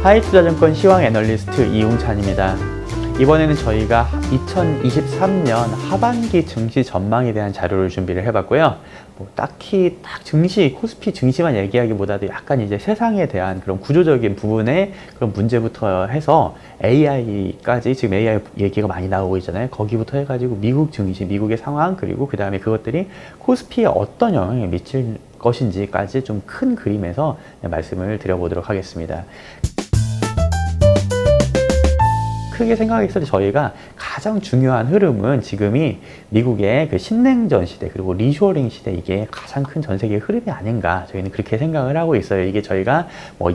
하이투자증권 시황 애널리스트 이웅찬입니다. 이번에는 저희가 2023년 하반기 증시 전망에 대한 자료를 준비를 해봤고요. 딱히 딱 증시, 코스피 증시만 얘기하기보다도 약간 이제 세상에 대한 그런 구조적인 부분의 그런 문제부터 해서 AI까지 지금 AI 얘기가 많이 나오고 있잖아요. 거기부터 해가지고 미국 증시, 미국의 상황, 그리고 그 다음에 그것들이 코스피에 어떤 영향을 미칠 것인지까지 좀 큰 그림에서 말씀을 드려보도록 하겠습니다. 크게 생각했을 때 저희가 가장 중요한 흐름은 지금이 미국의 그 신냉전 시대 그리고 리쇼링 시대, 이게 가장 큰 전 세계의 흐름이 아닌가, 저희는 그렇게 생각을 하고 있어요. 이게 저희가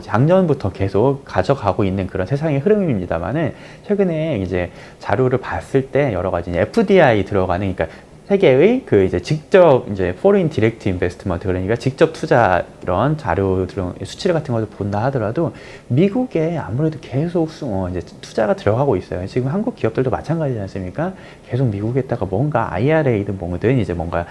작년부터 계속 가져가고 있는 그런 세상의 흐름입니다만은, 최근에 이제 자료를 봤을 때 여러 가지 FDI 들어가는, 그러니까 세계의 그 이제 직접 이제 Foreign Direct Investment, 그러니까 직접 투자 이런 자료 수치 같은 것을 본다 하더라도 미국에 아무래도 계속 이제 투자가 들어가고 있어요. 지금 한국 기업들도 마찬가지지 않습니까? 계속 미국에다가 뭔가 IRA든 뭐든 이제 뭔가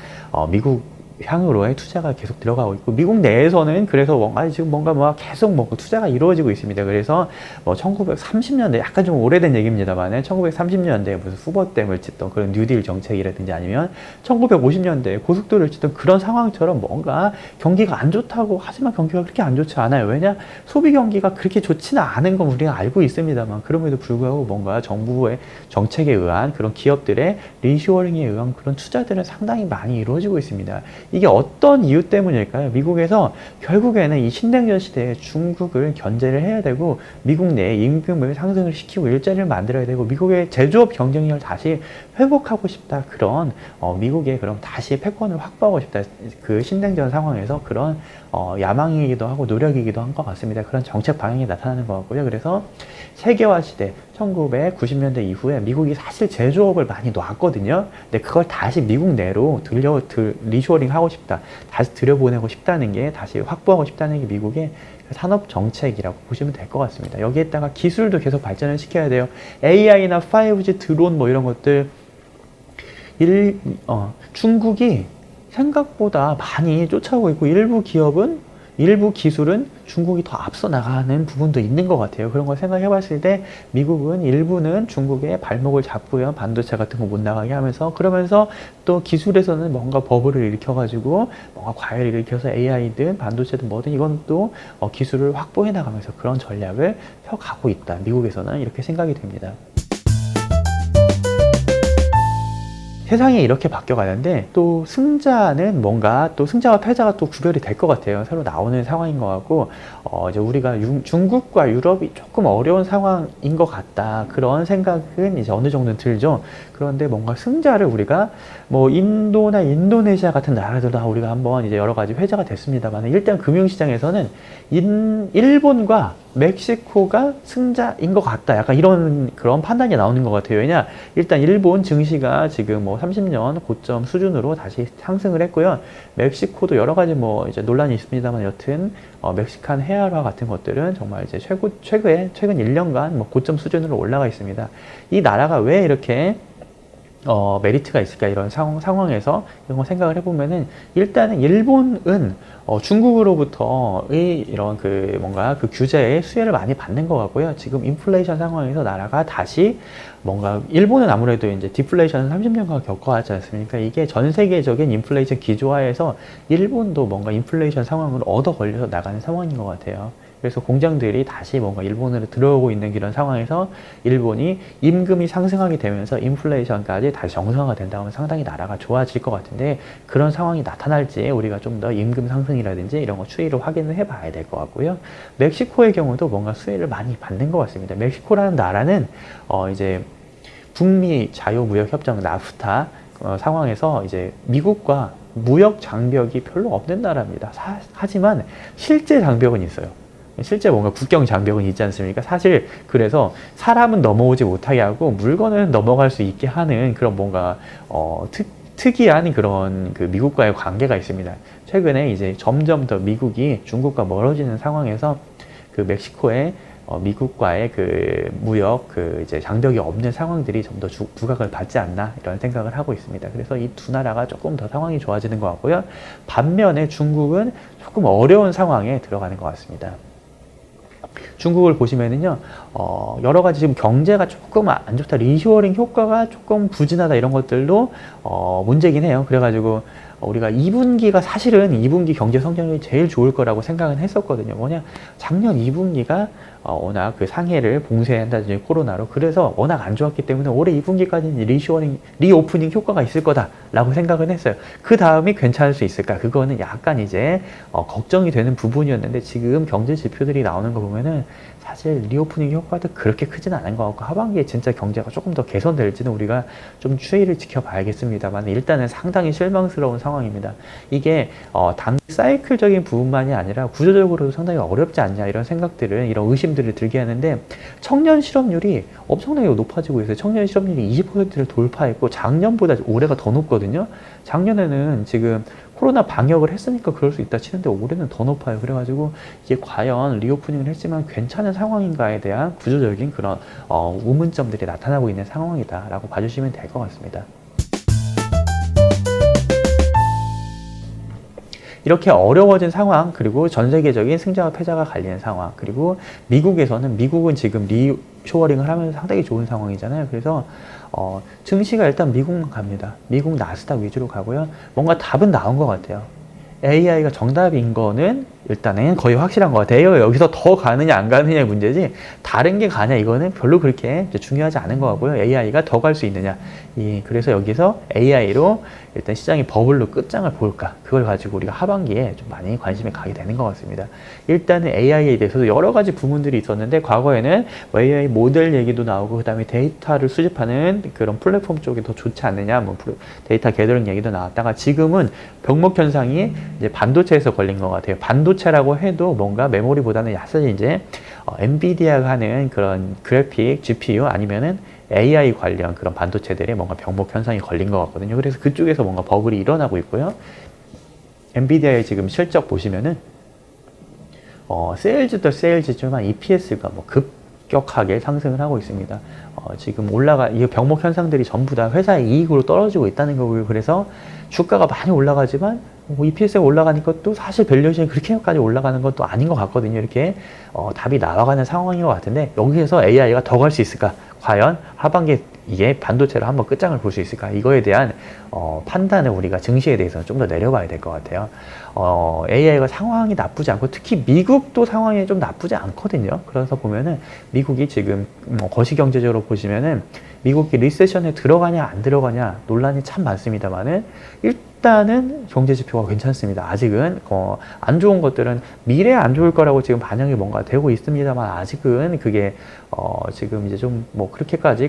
미국 향으로의 투자가 계속 들어가고 있고, 미국 내에서는 그래서 지금 뭔가 계속 투자가 이루어지고 있습니다. 그래서 1930년대, 약간 좀 오래된 얘기입니다만 1930년대에 무슨 후보댐을 짓던 그런 뉴딜 정책이라든지, 아니면 1950년대에 고속도로를 짓던 그런 상황처럼 뭔가 경기가 안 좋다고 하지만 경기가 그렇게 안 좋지 않아요. 왜냐? 소비 경기가 그렇게 좋지는 않은 건 우리가 알고 있습니다만, 그럼에도 불구하고 뭔가 정부의 정책에 의한 그런 기업들의 리쇼어링에 의한 그런 투자들은 상당히 많이 이루어지고 있습니다. 이게 어떤 이유 때문일까요? 미국에서 결국에는 이 신냉전 시대에 중국을 견제를 해야 되고, 미국 내에 임금을 상승을 시키고 일자리를 만들어야 되고, 미국의 제조업 경쟁력을 다시 회복하고 싶다. 그런 미국의 그럼 다시 패권을 확보하고 싶다. 그 신냉전 상황에서 그런 야망이기도 하고 노력이기도 한 것 같습니다. 그런 정책 방향이 나타나는 것 같고요. 그래서 세계화 시대 1990년대 이후에 미국이 사실 제조업을 많이 놨거든요. 근데 그걸 다시 미국 내로 리쇼어링 하고 싶다, 다시 들여보내고 싶다는 게, 다시 확보하고 싶다는 게 미국의 산업 정책이라고 보시면 될 것 같습니다. 여기에다가 기술도 계속 발전을 시켜야 돼요. AI나 5G 드론 이런 것들, 중국이 생각보다 많이 쫓아오고 있고, 일부 기술은 중국이 더 앞서 나가는 부분도 있는 것 같아요. 그런 걸 생각해 봤을 때 미국은 일부는 중국의 발목을 잡고요. 반도체 같은 거 못 나가게 하면서, 그러면서 또 기술에서는 뭔가 버블을 일으켜가지고 뭔가 과열을 일으켜서 AI든 반도체든 뭐든 이건 또 기술을 확보해 나가면서 그런 전략을 펴가고 있다. 미국에서는 이렇게 생각이 됩니다. 세상이 이렇게 바뀌어가는데, 또 승자는 뭔가, 또 승자와 패자가 또 구별이 될 것 같아요. 새로 나오는 상황인 것 같고, 이제 우리가 중국과 유럽이 조금 어려운 상황인 것 같다. 그런 생각은 이제 어느 정도는 들죠. 그런데 뭔가 승자를 우리가 인도나 인도네시아 같은 나라들도 우리가 한번 이제 여러 가지 회자가 됐습니다만, 일단 금융시장에서는 일본과 멕시코가 승자인 것 같다. 약간 이런 그런 판단이 나오는 것 같아요. 왜냐? 일단 일본 증시가 지금 30년 고점 수준으로 다시 상승을 했고요. 멕시코도 여러 가지 이제 논란이 있습니다만, 여튼 멕시칸 헤알화 같은 것들은 정말 이제 최근 1년간 고점 수준으로 올라가 있습니다. 이 나라가 왜 이렇게 메리트가 있을까, 이런 상황에서 이런 거 생각을 해보면은, 일단은 일본은 중국으로부터의 이런 뭔가 규제의 수혜를 많이 받는 것 같고요. 지금 인플레이션 상황에서 나라가 다시 뭔가, 일본은 아무래도 이제 디플레이션을 30년간 겪어왔지 않습니까? 이게 전 세계적인 인플레이션 기조화에서 일본도 뭔가 인플레이션 상황으로 얻어 걸려서 나가는 상황인 것 같아요. 그래서 공장들이 다시 뭔가 일본으로 들어오고 있는 이런 상황에서 일본이 임금이 상승하게 되면서 인플레이션까지 다시 정상화가 된다면 상당히 나라가 좋아질 것 같은데, 그런 상황이 나타날지 우리가 좀 더 임금 상승이라든지 이런 거 추이를 확인을 해봐야 될 것 같고요. 멕시코의 경우도 뭔가 수혜를 많이 받는 것 같습니다. 멕시코라는 나라는 이제 북미 자유무역협정 나프타 상황에서 이제 미국과 무역 장벽이 별로 없는 나라입니다. 하지만 실제 장벽은 있어요. 실제 뭔가 국경 장벽은 있지 않습니까? 사실 그래서 사람은 넘어오지 못하게 하고 물건은 넘어갈 수 있게 하는 그런 뭔가 특이한 그런 미국과의 관계가 있습니다. 최근에 이제 점점 더 미국이 중국과 멀어지는 상황에서 멕시코의 미국과의 무역 이제 장벽이 없는 상황들이 좀 더 부각을 받지 않나, 이런 생각을 하고 있습니다. 그래서 이 두 나라가 조금 더 상황이 좋아지는 것 같고요. 반면에 중국은 조금 어려운 상황에 들어가는 것 같습니다. 중국을 보시면은요, 여러 가지 지금 경제가 조금 안 좋다, 리쇼어링 효과가 조금 부진하다 이런 것들도 문제긴 해요. 그래가지고 우리가 2분기가 사실은 2분기 경제 성장률이 제일 좋을 거라고 생각은 했었거든요. 뭐냐, 작년 2분기가 워낙 그 상해를 봉쇄한다든지 코로나로, 그래서 워낙 안 좋았기 때문에 올해 2분기까지는 리쇼어링, 리오프닝 효과가 있을 거다라고 생각은 했어요. 그 다음이 괜찮을 수 있을까? 그거는 약간 이제 걱정이 되는 부분이었는데, 지금 경제 지표들이 나오는 거 보면은 사실 리오프닝 효과도 그렇게 크진 않은 것 같고, 하반기에 진짜 경제가 조금 더 개선될지는 우리가 좀 추이를 지켜봐야겠습니다만, 일단은 상당히 실망스러운 상황입니다. 이게 단 사이클적인 부분만이 아니라 구조적으로도 상당히 어렵지 않냐, 이런 생각들을, 이런 의심들을 들게 하는데, 청년 실업률이 엄청나게 높아지고 있어요. 청년 실업률이 20%를 돌파했고, 작년보다 올해가 더 높거든요. 작년에는 지금 코로나 방역을 했으니까 그럴 수 있다 치는데, 올해는 더 높아요. 그래가지고 이게 과연 리오프닝을 했지만 괜찮은 상황인가에 대한 구조적인 그런 의문점들이 나타나고 있는 상황이다라고 봐주시면 될 것 같습니다. 이렇게 어려워진 상황, 그리고 전 세계적인 승자와 패자가 갈리는 상황, 그리고 미국은 지금 리쇼어링을 하면서 상당히 좋은 상황이잖아요. 그래서 증시가 일단 미국만 갑니다. 미국 나스닥 위주로 가고요. 뭔가 답은 나온 것 같아요. AI가 정답인 거는 일단은 거의 확실한 것 같아요. 여기서 더 가느냐 안 가느냐의 문제지, 다른 게 가냐 이거는 별로 그렇게 중요하지 않은 것 같고요. AI가 더 갈 수 있느냐. 그래서 여기서 AI로 일단 시장의 버블로 끝장을 볼까, 그걸 가지고 우리가 하반기에 좀 많이 관심이 가게 되는 것 같습니다. 일단은 AI에 대해서도 여러 가지 부분들이 있었는데, 과거에는 AI 모델 얘기도 나오고, 그 다음에 데이터를 수집하는 그런 플랫폼 쪽이 더 좋지 않느냐, 뭐 데이터 게더링 얘기도 나왔다가, 지금은 병목 현상이 이제 반도체에서 걸린 것 같아요. 반도체라고 해도 뭔가 메모리보다는 사실 이제 엔비디아가 하는 그런 그래픽 GPU 아니면은 AI 관련 그런 반도체들에 뭔가 병목 현상이 걸린 것 같거든요. 그래서 그쪽에서 뭔가 버블이 일어나고 있고요. 엔비디아의 지금 실적 보시면은 세일즈도 세일즈지만 EPS가 뭐 급격하게 상승을 하고 있습니다. 지금 이 병목 현상들이 전부 다 회사의 이익으로 떨어지고 있다는 거고요. 그래서 주가가 많이 올라가지만 EPS가 올라가는 것도 사실 밸류에이션이 그렇게까지 올라가는 것도 아닌 것 같거든요. 이렇게 답이 나와가는 상황인 것 같은데, 여기에서 AI가 더 갈 수 있을까? 과연 하반기에 이게 반도체로 한번 끝장을 볼 수 있을까? 이거에 대한 판단을 우리가 증시에 대해서는 좀 더 내려봐야 될 것 같아요. AI가 상황이 나쁘지 않고, 특히 미국도 상황이 좀 나쁘지 않거든요. 그래서 보면은 미국이 지금 거시경제적으로 보시면은 미국이 리세션에 들어가냐 안 들어가냐 논란이 참 많습니다만은, 일단은 경제 지표가 괜찮습니다. 아직은 안 좋은 것들은 미래에 안 좋을 거라고 지금 반영이 뭔가 되고 있습니다만, 아직은 그게 지금 이제 좀 뭐 그렇게까지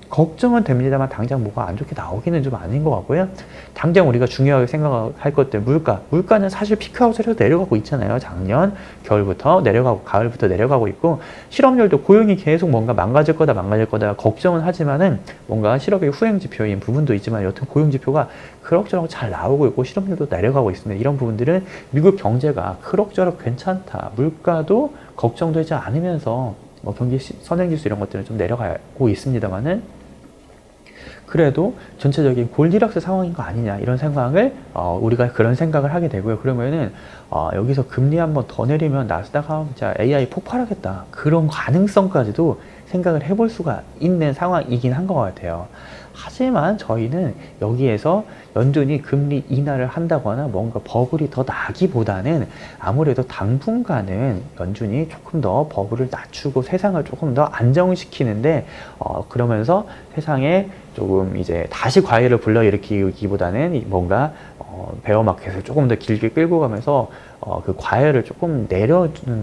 걱정은 됩니다만, 당장 뭐가 안 좋게 나오기는 좀 아닌 것 같고요. 당장 우리가 중요하게 생각할 것들, 물가는 사실 피크아웃에서 내려가고 있잖아요. 작년 겨울부터 내려가고 가을부터 내려가고 있고, 실업률도 고용이 계속 뭔가 망가질 거다 걱정은 하지만은, 뭔가 실업의 후행 지표인 부분도 있지만 여튼 고용 지표가 그럭저럭 잘 나오고 있고 실업률도 내려가고 있습니다. 이런 부분들은 미국 경제가 그럭저럭 괜찮다, 물가도 걱정되지 않으면서 경기 선행지수 이런 것들은 좀 내려가고 있습니다만은, 그래도 전체적인 골디락스 상황인 거 아니냐, 이런 생각을 우리가 그런 생각을 하게 되고요. 그러면은 여기서 금리 한번 더 내리면 나스닥 진짜 AI 폭발하겠다, 그런 가능성까지도 생각을 해볼 수가 있는 상황이긴 한 것 같아요. 하지만 저희는 여기에서 연준이 금리 인하를 한다거나 뭔가 버블이 더 나기보다는, 아무래도 당분간은 연준이 조금 더 버블을 낮추고 세상을 조금 더 안정시키는데, 그러면서 세상에 조금 이제 다시 과열을 불러일으키기보다는 뭔가 베어마켓을 조금 더 길게 끌고 가면서 그 과열을 조금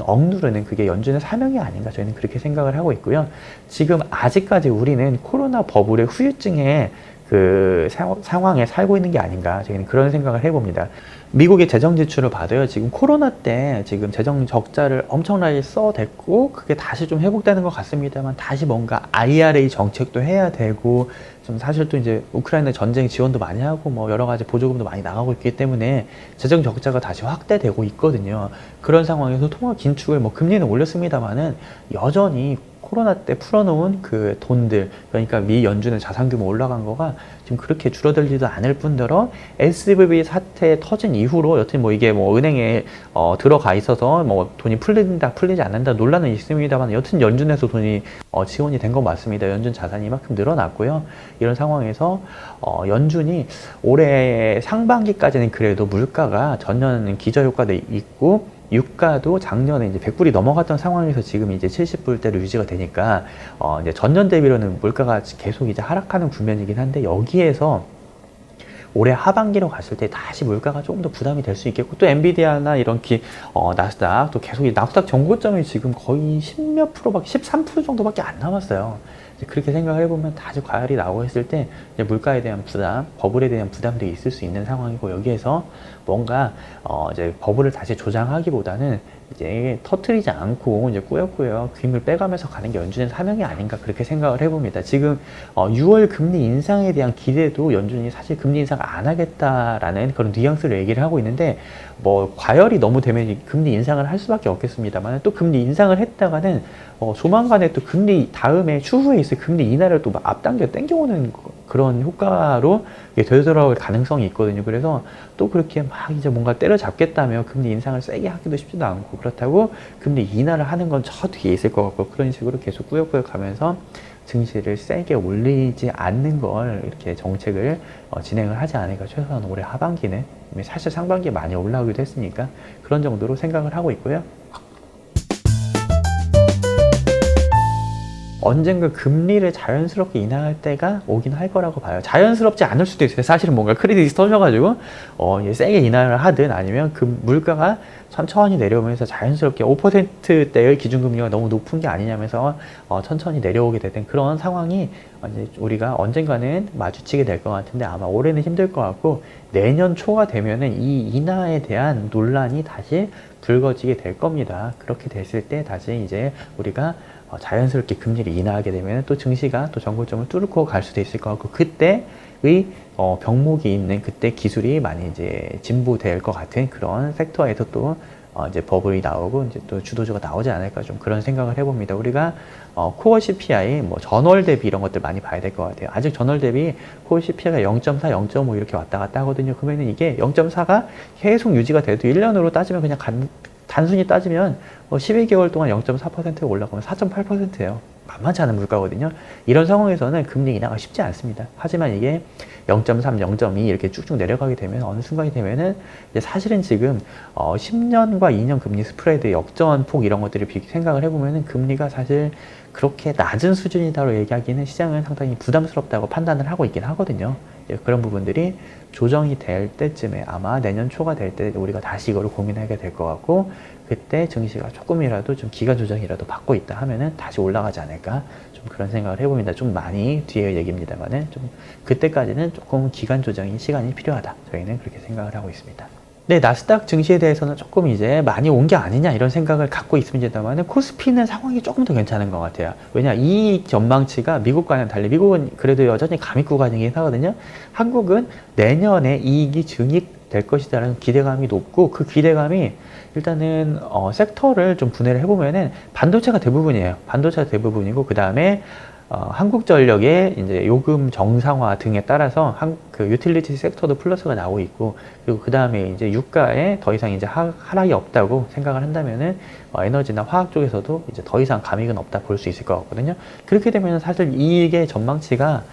억누르는, 그게 연준의 사명이 아닌가, 저희는 그렇게 생각을 하고 있고요. 지금 아직까지 우리는 코로나 버블의 후유증에 그 상황에 살고 있는 게 아닌가, 저희는 그런 생각을 해봅니다. 미국의 재정 지출을 봐도요, 지금 코로나 때 지금 재정 적자를 엄청나게 써댔고, 그게 다시 좀 회복되는 것 같습니다만, 다시 뭔가 IRA 정책도 해야 되고, 좀 사실 또 이제 우크라이나 전쟁 지원도 많이 하고, 뭐 여러 가지 보조금도 많이 나가고 있기 때문에 재정 적자가 다시 확대되고 있거든요. 그런 상황에서 통화 긴축을 금리는 올렸습니다만은, 여전히 코로나 때 풀어놓은 그 돈들, 그러니까 미 연준의 자산 규모 올라간 거가 지금 그렇게 줄어들지도 않을 뿐더러 SVB 사태 터진 이후로 여튼 뭐 이게 뭐 은행에 들어가 있어서 뭐 돈이 풀린다 풀리지 않는다 논란은 있습니다만 여튼 연준에서 돈이 지원이 된 건 맞습니다. 연준 자산이 이만큼 늘어났고요. 이런 상황에서 연준이 올해 상반기까지는 그래도 물가가 전년 기저효과도 있고 유가도 작년에 이제 100불이 넘어갔던 상황에서 지금 이제 70불대로 유지가 되니까 이제 전년 대비로는 물가가 계속 이제 하락하는 국면이긴 한데 여기에서 올해 하반기로 갔을 때 다시 물가가 조금 더 부담이 될 수 있겠고 또 엔비디아나 이런 나스닥 또 계속 나스닥 정고점이 지금 거의 10몇 프로밖에 13% 정도밖에 안 남았어요. 그렇게 생각을 해보면 다시 과열이 나오고 했을 때 이제 물가에 대한 부담, 버블에 대한 부담도 있을 수 있는 상황이고 여기에서 뭔가 이제 버블을 다시 조장하기보다는 이제 터트리지 않고 이제 꾸역꾸역 힘을 빼가면서 가는 게 연준의 사명이 아닌가 그렇게 생각을 해봅니다. 지금 6월 금리 인상에 대한 기대도 연준이 사실 금리 인상을 안 하겠다라는 그런 뉘앙스를 얘기를 하고 있는데 뭐 과열이 너무 되면 금리 인상을 할 수밖에 없겠습니다만 또 금리 인상을 했다가는 조만간에 또 금리 다음에 추후에 있을 금리 인하를 또 앞당겨 땡겨오는 그런 효과로 되돌아올 가능성이 있거든요. 그래서 또 그렇게 막 이제 뭔가 때려잡겠다며 금리 인상을 세게 하기도 쉽지도 않고 그렇다고 금리 인하를 하는 건 저 뒤에 있을 것 같고 그런 식으로 계속 꾸역꾸역 하면서 증시를 세게 올리지 않는 걸 이렇게 정책을 진행을 하지 않을까 최소한 올해 하반기는 사실 상반기에 많이 올라오기도 했으니까 그런 정도로 생각을 하고 있고요. 언젠가 금리를 자연스럽게 인하할 때가 오긴 할 거라고 봐요. 자연스럽지 않을 수도 있어요. 사실은 뭔가 크레딧이 터져가지고 세게 인하를 하든 아니면 그 물가가 천천히 내려오면서 자연스럽게 5%대의 기준금리가 너무 높은 게 아니냐면서 천천히 내려오게 되는 그런 상황이 이제 우리가 언젠가는 마주치게 될 것 같은데 아마 올해는 힘들 것 같고 내년 초가 되면은 이 인하에 대한 논란이 다시 불거지게 될 겁니다. 그렇게 됐을 때 다시 이제 우리가 자연스럽게 금리를 인하하게 되면 또 증시가 또 정고점을 뚫고 갈 수도 있을 것 같고 그때의 병목이 있는 그때 기술이 많이 이제 진보될 것 같은 그런 섹터에서 또 이제 버블이 나오고 이제 또 주도주가 나오지 않을까 좀 그런 생각을 해봅니다. 우리가 코어 CPI 뭐 전월 대비 이런 것들 많이 봐야 될 것 같아요. 아직 전월 대비 코어 CPI가 0.4, 0.5 이렇게 왔다 갔다 하거든요. 그러면 이게 0.4가 계속 유지가 돼도 1년으로 따지면 그냥 단순히 따지면 12개월 동안 0.4%가 올라가면 4.8%예요. 만만치 않은 물가거든요. 이런 상황에서는 금리 인하가 쉽지 않습니다. 하지만 이게 0.3, 0.2 이렇게 쭉쭉 내려가게 되면 어느 순간이 되면은 이제 사실은 지금 10년과 2년 금리 스프레드 역전폭 이런 것들을 생각을 해보면은 금리가 사실 그렇게 낮은 수준이다로 얘기하기는 시장은 상당히 부담스럽다고 판단을 하고 있긴 하거든요. 그런 부분들이 조정이 될 때쯤에 아마 내년 초가 될 때 우리가 다시 이거를 고민하게 될 것 같고 그때 증시가 조금이라도 좀 기간 조정이라도 받고 있다 하면은 다시 올라가지 않을까 좀 그런 생각을 해봅니다. 좀 많이 뒤의 얘기입니다만은 좀 그때까지는 조금 기간 조정이 시간이 필요하다. 저희는 그렇게 생각을 하고 있습니다. 네, 나스닥 증시에 대해서는 조금 이제 많이 온 게 아니냐 이런 생각을 갖고 있습니다만 코스피는 상황이 조금 더 괜찮은 것 같아요. 왜냐, 이익 전망치가 미국과는 달리 미국은 그래도 여전히 감익 구간이긴 하거든요. 한국은 내년에 이익이 증액될 것이다라는 기대감이 높고 그 기대감이 일단은 섹터를 좀 분해를 해보면은 반도체가 대부분이에요. 반도체가 대부분이고 그 다음에 한국전력의 이제 요금 정상화 등에 따라서 그 유틸리티 섹터도 플러스가 나오고 있고 그리고 그 다음에 이제 유가에 더 이상 이제 하락이 없다고 생각을 한다면은 에너지나 화학 쪽에서도 이제 더 이상 감익은 없다 볼 수 있을 것 같거든요. 그렇게 되면 사실 이익의 전망치가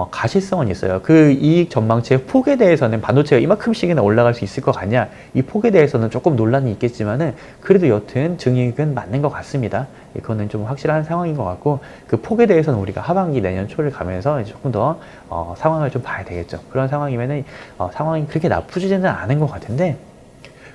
가시성은 있어요. 그 이익 전망치의 폭에 대해서는 반도체가 이만큼씩이나 올라갈 수 있을 것 같냐, 이 폭에 대해서는 조금 논란이 있겠지만은 그래도 여튼 증액은 맞는 것 같습니다. 이거는 좀 확실한 상황인 것 같고 그 폭에 대해서는 우리가 하반기 내년 초를 가면서 조금 더 상황을 좀 봐야 되겠죠. 그런 상황이면은 상황이 그렇게 나쁘지는 않은 것 같은데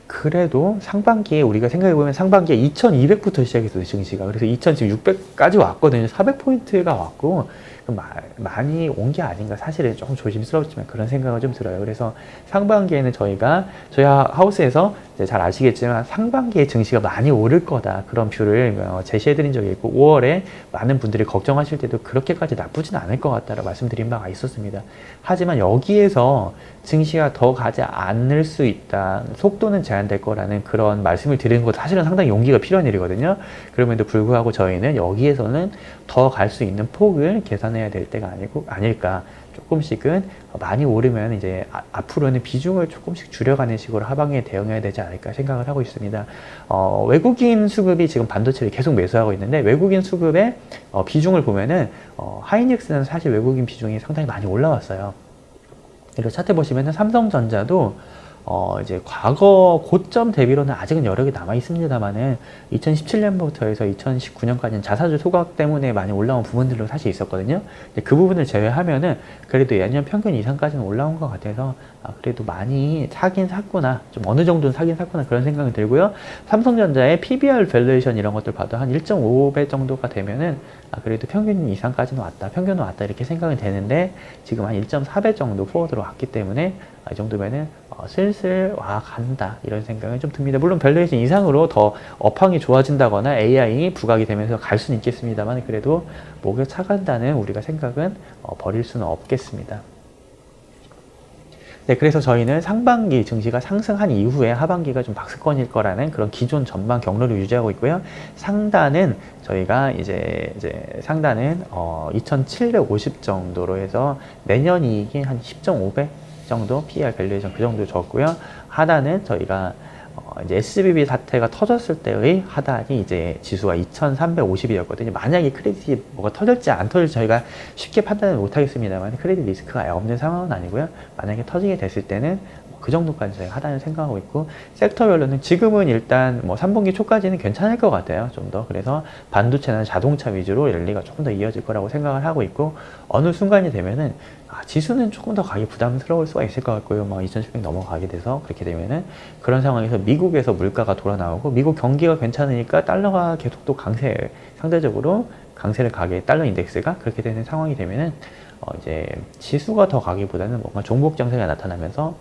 그래도 상반기에 우리가 생각해보면 상반기에 2200부터 시작했어요, 증시가. 그래서 2600까지 왔거든요. 400포인트가 왔고 지금 많이 온 게 아닌가, 사실은 조금 조심스럽지만 그런 생각은 좀 들어요. 그래서 상반기에는 저희 하우스에서 이제 잘 아시겠지만 상반기에 증시가 많이 오를 거다, 그런 뷰를 제시해드린 적이 있고, 5월에 많은 분들이 걱정하실 때도 그렇게까지 나쁘진 않을 것 같다라고 말씀드린 바가 있었습니다. 하지만 여기에서 증시가 더 가지 않을 수 있다, 속도는 제한될 거라는 그런 말씀을 드리는 것도 사실은 상당히 용기가 필요한 일이거든요. 그럼에도 불구하고 저희는 여기에서는 더 갈 수 있는 폭을 계산해야 될 때가 아닐까. 조금씩은 많이 오르면 이제 앞으로는 비중을 조금씩 줄여가는 식으로 하반기에 대응해야 되지 않을까 생각을 하고 있습니다. 외국인 수급이 지금 반도체를 계속 매수하고 있는데, 외국인 수급의 비중을 보면은 하이닉스는 사실 외국인 비중이 상당히 많이 올라왔어요. 그리고 차트 보시면은 삼성전자도 이제 과거 고점 대비로는 아직은 여력이 남아 있습니다만은 2017년부터 해서 2019년까지는 자사주 소각 때문에 많이 올라온 부분들도 사실 있었거든요. 근데 그 부분을 제외하면은 그래도 예년 평균 이상까지는 올라온 것 같아서 그래도 많이 사긴 샀구나, 좀 어느 정도는 사긴 샀구나, 그런 생각이 들고요. 삼성전자의 PBR 밸류에이션 이런 것들 봐도 한 1.5배 정도가 되면은 그래도 평균 이상까지는 왔다, 평균은 왔다, 이렇게 생각이 되는데, 지금 한 1.4배 정도 포워드로 왔기 때문에 이 정도면은 슬슬 와 간다, 이런 생각이 좀 듭니다. 물론 밸류에이션 이상으로 더 업황이 좋아진다거나 AI 부각이 되면서 갈 수는 있겠습니다만, 그래도 목에 차간다는 우리가 생각은 버릴 수는 없겠습니다. 네, 그래서 저희는 상반기 증시가 상승한 이후에 하반기가 좀 박스권일 거라는 그런 기존 전망 경로를 유지하고 있고요. 상단은 저희가 이제 상단은 2,750 정도로 해서 내년 이익이 한 10.5배 정도, PER 밸류에이션 그 정도 줬고요. 하단은 저희가 이제 SBB 사태가 터졌을 때의 하단이 이제 지수가 2,350이었거든요. 만약에 크레딧이 뭐가 터질지 안 터질지 저희가 쉽게 판단을 못 하겠습니다만, 크레딧 리스크가 없는 상황은 아니고요. 만약에 터지게 됐을 때는 그 정도까지 저희가 하단을 생각하고 있고, 섹터별로는 지금은 일단 3분기 초까지는 괜찮을 것 같아요. 좀 더. 그래서 반도체나 자동차 위주로 랠리가 조금 더 이어질 거라고 생각을 하고 있고, 어느 순간이 되면은 지수는 조금 더 가기 부담스러울 수가 있을 것 같고요. 2,700 넘어가게 돼서, 그렇게 되면은 그런 상황에서 미국에서 물가가 돌아 나오고 미국 경기가 괜찮으니까 달러가 계속 또 상대적으로 강세를 가게, 달러 인덱스가 그렇게 되는 상황이 되면은 이제 지수가 더 가기보다는 뭔가 종목 장세가 나타나면서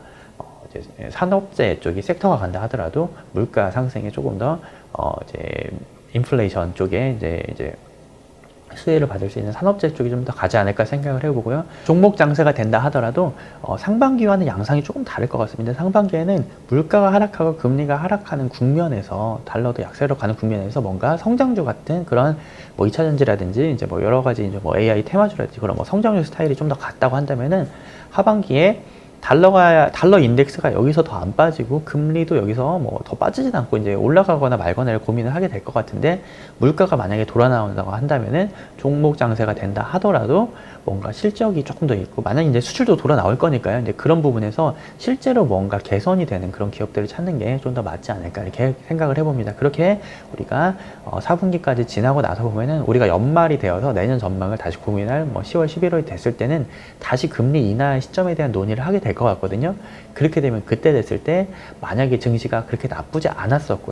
이제 산업재 쪽이 섹터가 간다 하더라도 물가 상승에 조금 더 이제 인플레이션 쪽에 이제 수혜를 받을 수 있는 산업재 쪽이 좀 더 가지 않을까 생각을 해보고요. 종목 장세가 된다 하더라도 상반기와는 양상이 조금 다를 것 같습니다. 상반기에는 물가가 하락하고 금리가 하락하는 국면에서, 달러도 약세로 가는 국면에서 뭔가 성장주 같은 그런 2차전지라든지 이제 여러 가지 이제 AI 테마주라든지 그런 성장주 스타일이 좀 더 같다고 한다면은, 하반기에 달러 인덱스가 여기서 더 안 빠지고 금리도 여기서 더 빠지진 않고 이제 올라가거나 말거나를 고민을 하게 될 것 같은데, 물가가 만약에 돌아 나온다고 한다면은 종목 장세가 된다 하더라도 뭔가 실적이 조금 더 있고, 만약에 이제 수출도 돌아 나올 거니까요. 이제 그런 부분에서 실제로 뭔가 개선이 되는 그런 기업들을 찾는 게 좀 더 맞지 않을까, 이렇게 생각을 해봅니다. 그렇게 우리가 4분기까지 지나고 나서 보면은 우리가 연말이 되어서 내년 전망을 다시 고민할 10월, 11월이 됐을 때는 다시 금리 인하 시점에 대한 논의를 하게 될 것 같거든요. 그렇게 되면 그때 됐을 때 만약에 증시가 그렇게 나쁘지 않았었고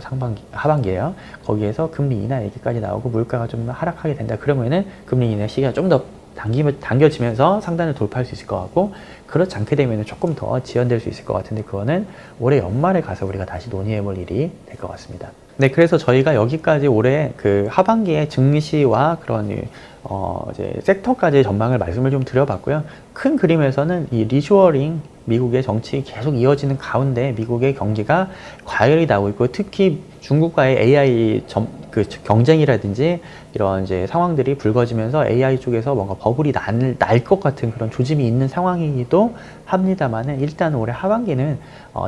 하반기에요. 거기에서 금리 인하 얘기까지 나오고 물가가 좀 하락하게 된다. 그러면은 금리 인하 시기가 좀 더 당겨지면서 상단을 돌파할 수 있을 것 같고, 그렇지 않게 되면 조금 더 지연될 수 있을 것 같은데, 그거는 올해 연말에 가서 우리가 다시 논의해 볼 일이 될 것 같습니다. 네, 그래서 저희가 여기까지 올해 그 하반기의 증시와 그런 이제 섹터까지의 전망을 말씀을 좀 드려봤고요. 큰 그림에서는 이 리쇼어링, 미국의 정치 계속 이어지는 가운데 미국의 경기가 과열이 나고 있고, 특히 중국과의 AI 경쟁이라든지 이런 이제 상황들이 불거지면서 AI 쪽에서 뭔가 버블이 날 것 같은 그런 조짐이 있는 상황이기도 합니다만은, 일단 올해 하반기는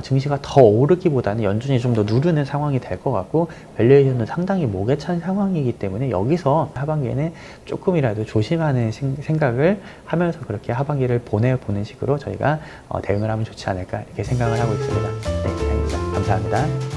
증시가 더 오르기보다는 연준이 좀 더 누르는 상황이 될 것 같고, 밸류에이션도 상당히 목에 찬 상황이기 때문에 여기서 하반기에는 조금이라도 조심하는 생각을 하면서 그렇게 하반기를 보내보는 식으로 저희가 대응을 하면 좋지 않을까, 이렇게 생각을 하고 있습니다. 네, 감사합니다.